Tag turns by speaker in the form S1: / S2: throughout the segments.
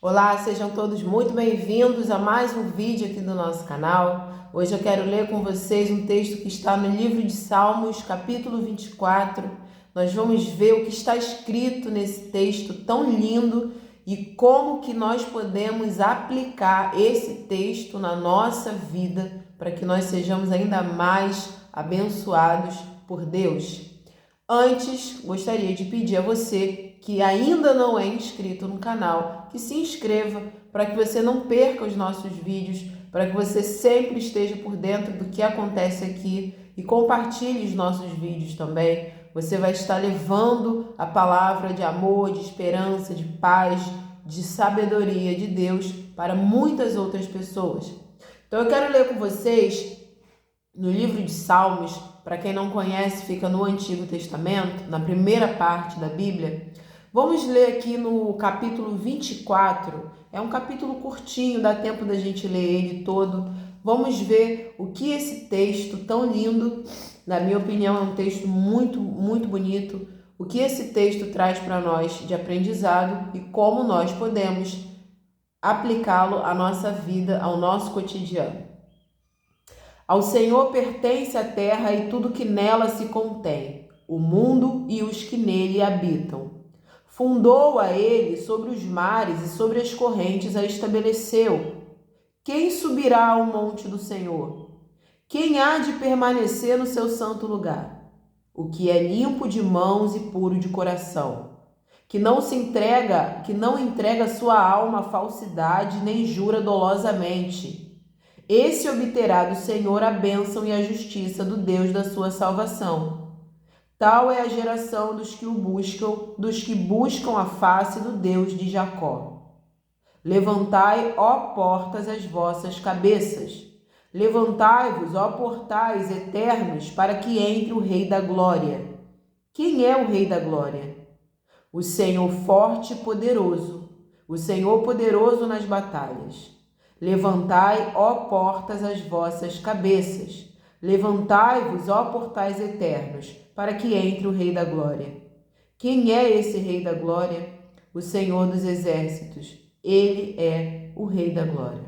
S1: Olá, sejam todos muito bem-vindos a mais um vídeo aqui do nosso canal. Hoje eu quero ler com vocês um texto que está no livro de Salmos, capítulo 24. Nós vamos ver o que está escrito nesse texto tão lindo e como que nós podemos aplicar esse texto na nossa vida para que nós sejamos ainda mais abençoados por Deus. Antes, gostaria de pedir a você que ainda não é inscrito no canal, que se inscreva para que você não perca os nossos vídeos, para que você sempre esteja por dentro do que acontece aqui e compartilhe os nossos vídeos também. Você vai estar levando a palavra de amor, de esperança, de paz, de sabedoria de Deus para muitas outras pessoas. Então eu quero ler com vocês no livro de Salmos. Para quem não conhece, fica no Antigo Testamento, na primeira parte da Bíblia. Vamos ler aqui no capítulo 24. É um capítulo curtinho, dá tempo da gente ler ele todo. Vamos ver o que esse texto tão lindo, na minha opinião, é um texto muito, muito bonito. O que esse texto traz para nós de aprendizado e como nós podemos aplicá-lo à nossa vida, ao nosso cotidiano. Ao Senhor pertence a terra e tudo que nela se contém, o mundo e os que nele habitam. Fundou a ele sobre os mares e sobre as correntes a estabeleceu. Quem subirá ao monte do Senhor? Quem há de permanecer no seu santo lugar? O que é limpo de mãos e puro de coração, que não entrega sua alma à falsidade nem jura dolosamente. Esse obterá do Senhor a bênção e a justiça do Deus da sua salvação. Tal é a geração dos que buscam a face do Deus de Jacó. Levantai, ó portas, as vossas cabeças. Levantai-vos, ó portais eternos, para que entre o Rei da Glória. Quem é o Rei da Glória? O Senhor forte e poderoso, o Senhor poderoso nas batalhas. Levantai, ó portas, as vossas cabeças. Levantai-vos, ó portais eternos, para que entre o Rei da Glória. Quem é esse Rei da Glória? O Senhor dos Exércitos. Ele é o Rei da Glória.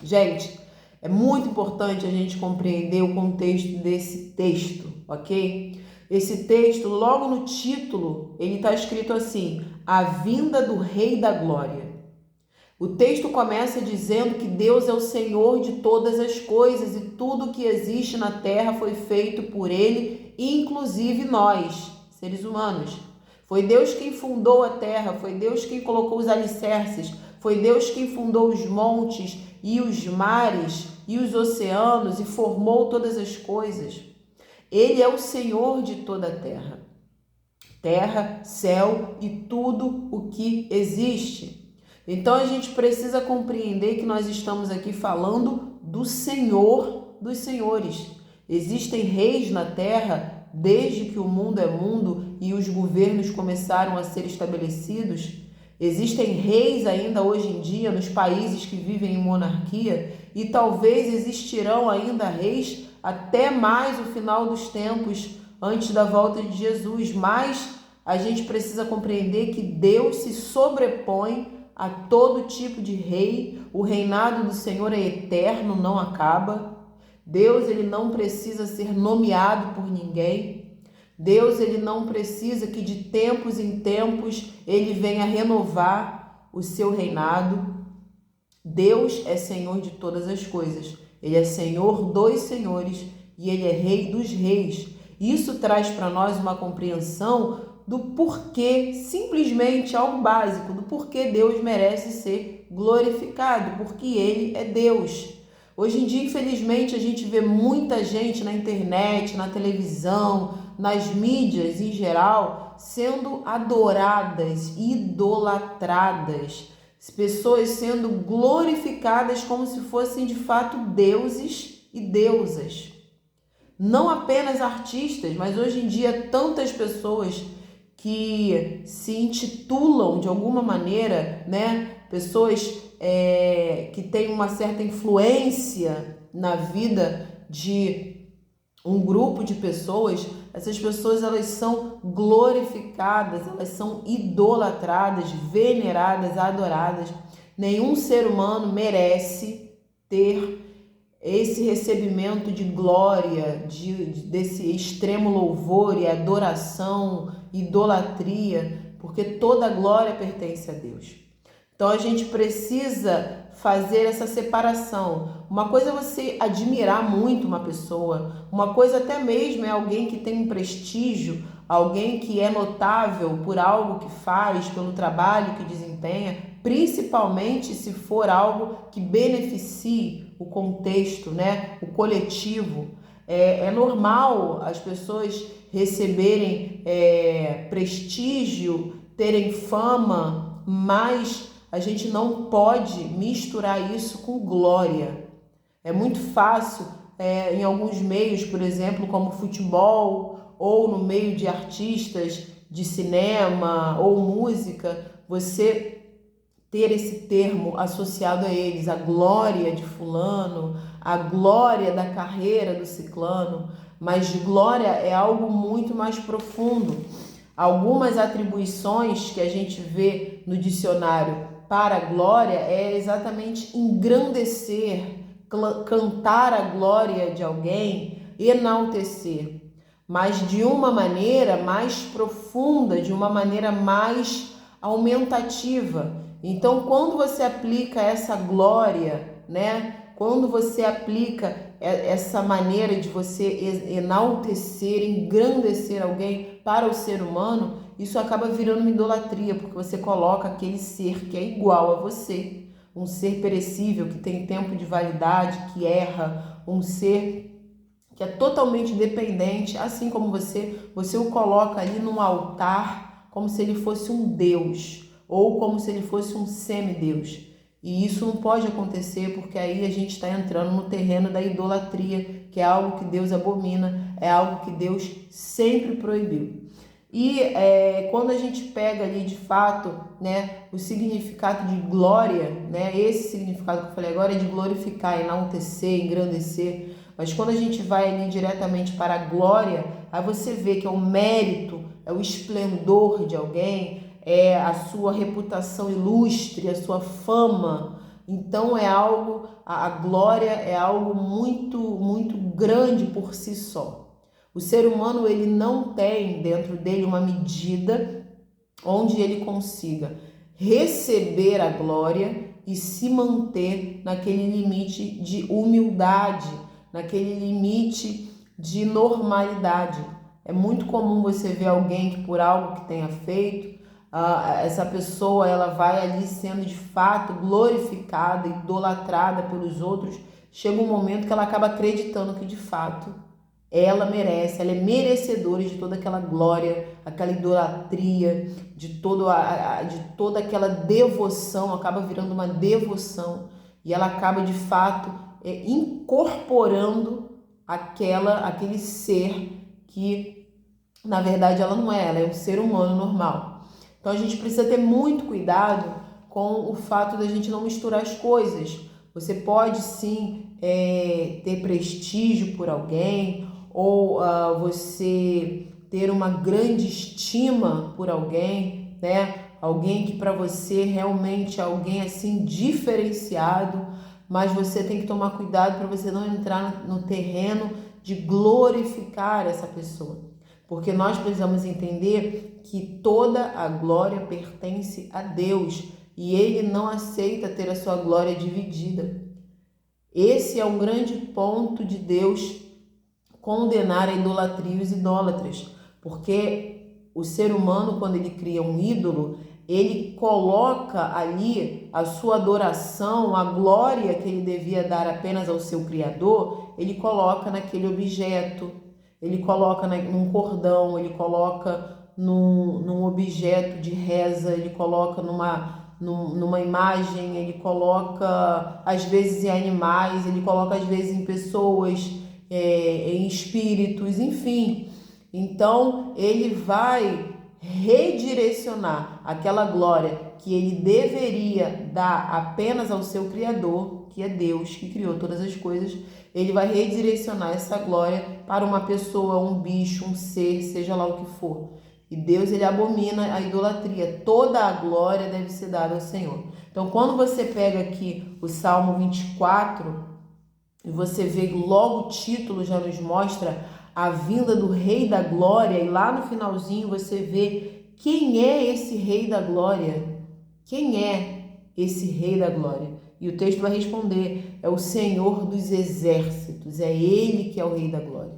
S1: Gente, é muito importante a gente compreender o contexto desse texto, ok? Esse texto, logo no título, ele está escrito assim: a vinda do Rei da Glória. O texto começa dizendo que Deus é o Senhor de todas as coisas e tudo que existe na terra foi feito por Ele, inclusive nós, seres humanos. Foi Deus quem fundou a terra, foi Deus quem colocou os alicerces, foi Deus quem fundou os montes e os mares e os oceanos e formou todas as coisas. Ele é o Senhor de toda a terra. Terra, céu e tudo o que existe. Então a gente precisa compreender que nós estamos aqui falando do Senhor dos senhores. Existem reis na terra desde que o mundo é mundo e os governos começaram a ser estabelecidos. Existem reis ainda hoje em dia nos países que vivem em monarquia e talvez existirão ainda reis até mais o final dos tempos, antes da volta de Jesus. Mas a gente precisa compreender que Deus se sobrepõe a todo tipo de rei. O reinado do Senhor é eterno, não acaba. Deus, ele não precisa ser nomeado por ninguém. Deus, ele não precisa que de tempos em tempos ele venha renovar o seu reinado. Deus é Senhor de todas as coisas. Ele é Senhor dos senhores e ele é Rei dos reis. Isso traz para nós uma compreensão do porquê, simplesmente algo básico, do porquê Deus merece ser glorificado, porque Ele é Deus. Hoje em dia, infelizmente, a gente vê muita gente na internet, na televisão, nas mídias em geral, sendo adoradas, idolatradas, pessoas sendo glorificadas como se fossem de fato deuses e deusas. Não apenas artistas, mas hoje em dia tantas pessoas que se intitulam de alguma maneira, né? Pessoas que têm uma certa influência na vida de um grupo de pessoas, essas pessoas elas são glorificadas, elas são idolatradas, veneradas, adoradas. Nenhum ser humano merece ter esse recebimento de glória, desse extremo louvor e adoração, idolatria, porque toda glória pertence a Deus. Então a gente precisa fazer essa separação. Uma coisa é você admirar muito uma pessoa, uma coisa até mesmo é alguém que tem um prestígio, alguém que é notável por algo que faz, pelo trabalho que desempenha, principalmente se for algo que beneficie o contexto, né? O coletivo. É normal as pessoas receberem prestígio, terem fama, mas a gente não pode misturar isso com glória. É muito fácil, em alguns meios, por exemplo, como futebol, ou no meio de artistas de cinema ou música, você ter esse termo associado a eles, a glória de fulano, a glória da carreira do ciclano, mas glória é algo muito mais profundo. Algumas atribuições que a gente vê no dicionário para a glória é exatamente engrandecer, cantar a glória de alguém, enaltecer, mas de uma maneira mais profunda, de uma maneira mais aumentativa. Então, quando você aplica essa glória, né? Quando você aplica essa maneira de você enaltecer, engrandecer alguém para o ser humano, isso acaba virando uma idolatria, porque você coloca aquele ser que é igual a você, um ser perecível, que tem tempo de validade, que erra, um ser que é totalmente dependente, assim como você o coloca ali num altar como se ele fosse um Deus, ou como se ele fosse um semideus. E isso não pode acontecer, porque aí a gente está entrando no terreno da idolatria, que é algo que Deus abomina, é algo que Deus sempre proibiu. E quando a gente pega ali de fato, né, o significado de glória, né, esse significado que eu falei agora é de glorificar, enaltecer, engrandecer, mas quando a gente vai ali diretamente para a glória, aí você vê que é o mérito, é o esplendor de alguém, é a sua reputação ilustre, a sua fama. Então é algo, a glória é algo muito, muito grande por si só. O ser humano ele não tem dentro dele uma medida onde ele consiga receber a glória e se manter naquele limite de humildade, naquele limite de normalidade. É muito comum você ver alguém que por algo que tenha feito, essa pessoa ela vai ali sendo de fato glorificada, idolatrada pelos outros. Chega um momento que ela acaba acreditando que de fato ela merece, ela é merecedora de toda aquela glória, aquela idolatria, de toda aquela devoção, acaba virando uma devoção e ela acaba de fato incorporando aquele ser que na verdade ela não é, ela é um ser humano normal. Então a gente precisa ter muito cuidado com o fato da gente não misturar as coisas. Você pode sim ter prestígio por alguém, ou você ter uma grande estima por alguém, né? Alguém que para você realmente é alguém assim diferenciado, mas você tem que tomar cuidado para você não entrar no terreno de glorificar essa pessoa. Porque nós precisamos entender que toda a glória pertence a Deus e Ele não aceita ter a sua glória dividida. Esse é um grande ponto de Deus condenar a idolatria e os idólatras, porque o ser humano, quando ele cria um ídolo, ele coloca ali a sua adoração, a glória que ele devia dar apenas ao seu Criador, ele coloca naquele objeto, ele coloca num cordão, ele coloca num objeto de reza, ele coloca numa imagem, ele coloca às vezes em animais, ele coloca às vezes em pessoas, em espíritos, enfim. Então ele vai redirecionar aquela glória que ele deveria dar apenas ao seu Criador, que é Deus que criou todas as coisas, ele vai redirecionar essa glória para uma pessoa, um bicho, um ser, seja lá o que for. E Deus, ele abomina a idolatria. Toda a glória deve ser dada ao Senhor. Então, quando você pega aqui o Salmo 24, e você vê logo o título já nos mostra a vinda do Rei da Glória, e lá no finalzinho você vê quem é esse Rei da Glória. Quem é esse Rei da Glória? E o texto vai responder, é o Senhor dos Exércitos, é Ele que é o Rei da Glória.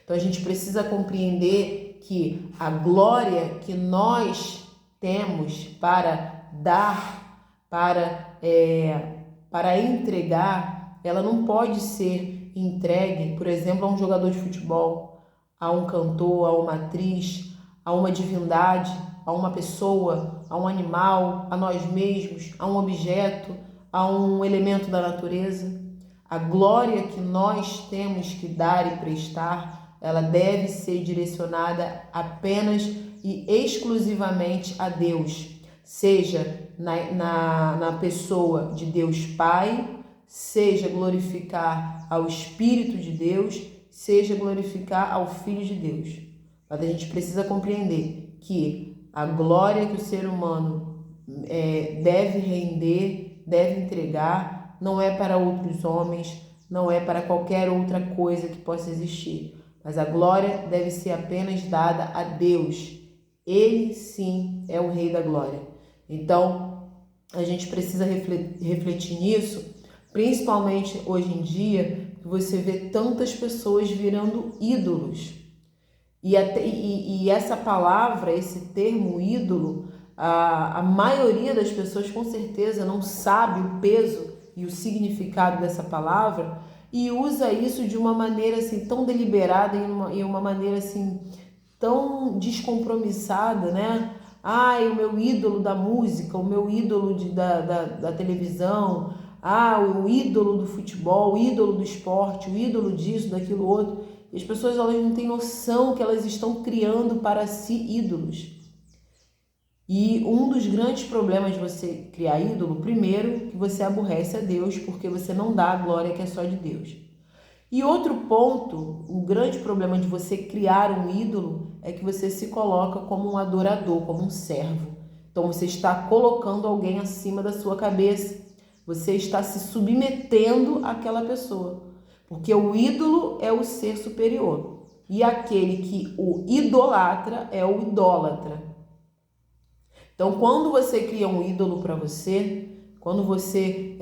S1: Então a gente precisa compreender que a glória que nós temos para dar, para entregar, ela não pode ser entregue, por exemplo, a um jogador de futebol, a um cantor, a uma atriz, a uma divindade, a uma pessoa, a um animal, a nós mesmos, a um objeto, a um elemento da natureza. A glória que nós temos que dar e prestar, ela deve ser direcionada apenas e exclusivamente a Deus, seja na pessoa de Deus Pai, seja glorificar ao Espírito de Deus, seja glorificar ao Filho de Deus. Mas a gente precisa compreender que a glória que o ser humano deve render, deve entregar, não é para outros homens, não é para qualquer outra coisa que possa existir, mas a glória deve ser apenas dada a Deus. Ele sim é o Rei da Glória. Então, a gente precisa refletir nisso, principalmente hoje em dia, que você vê tantas pessoas virando ídolos. E essa palavra, esse termo ídolo, a maioria das pessoas com certeza não sabe o peso e o significado dessa palavra e usa isso de uma maneira assim tão deliberada e uma maneira assim tão descompromissada, né? O meu ídolo da música, o meu ídolo da televisão, o ídolo do futebol, o ídolo do esporte, o ídolo disso, daquilo outro. E as pessoas elas não têm noção que elas estão criando para si ídolos. E um dos grandes problemas de você criar ídolo, primeiro, que você aborrece a Deus porque você não dá a glória que é só de Deus. E outro ponto, um grande problema de você criar um ídolo é que você se coloca como um adorador, como um servo. Então você está colocando alguém acima da sua cabeça. Você está se submetendo àquela pessoa. Porque o ídolo é o ser superior. E aquele que o idolatra é o idólatra. Então, quando você cria um ídolo para você, quando você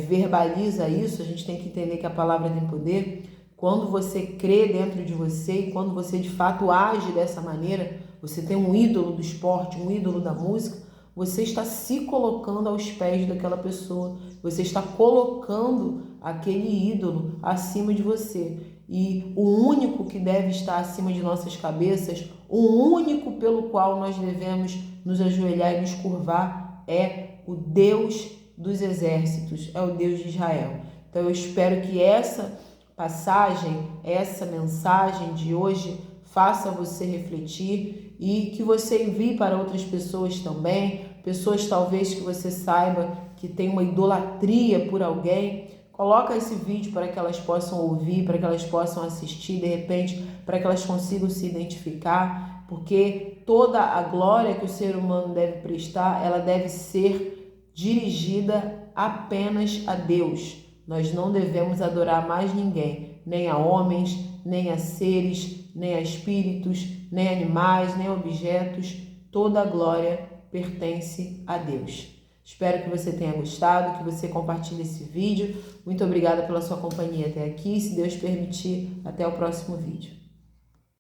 S1: verbaliza isso, a gente tem que entender que a palavra tem poder. Quando você crê dentro de você e quando você de fato age dessa maneira, você tem um ídolo do esporte, um ídolo da música, você está se colocando aos pés daquela pessoa, você está colocando aquele ídolo acima de você. E o único que deve estar acima de nossas cabeças, o único pelo qual nós devemos nos ajoelhar e nos curvar é o Deus dos exércitos, é o Deus de Israel. Então eu espero que essa passagem, essa mensagem de hoje faça você refletir e que você envie para outras pessoas também, pessoas talvez que você saiba que tem uma idolatria por alguém. Coloca esse vídeo para que elas possam ouvir, para que elas possam assistir, de repente, para que elas consigam se identificar, porque toda a glória que o ser humano deve prestar, ela deve ser dirigida apenas a Deus. Nós não devemos adorar mais ninguém, nem a homens, nem a seres, nem a espíritos, nem a animais, nem a objetos. Toda a glória pertence a Deus. Espero que você tenha gostado, que você compartilhe esse vídeo. Muito obrigada pela sua companhia até aqui. Se Deus permitir, até o próximo vídeo.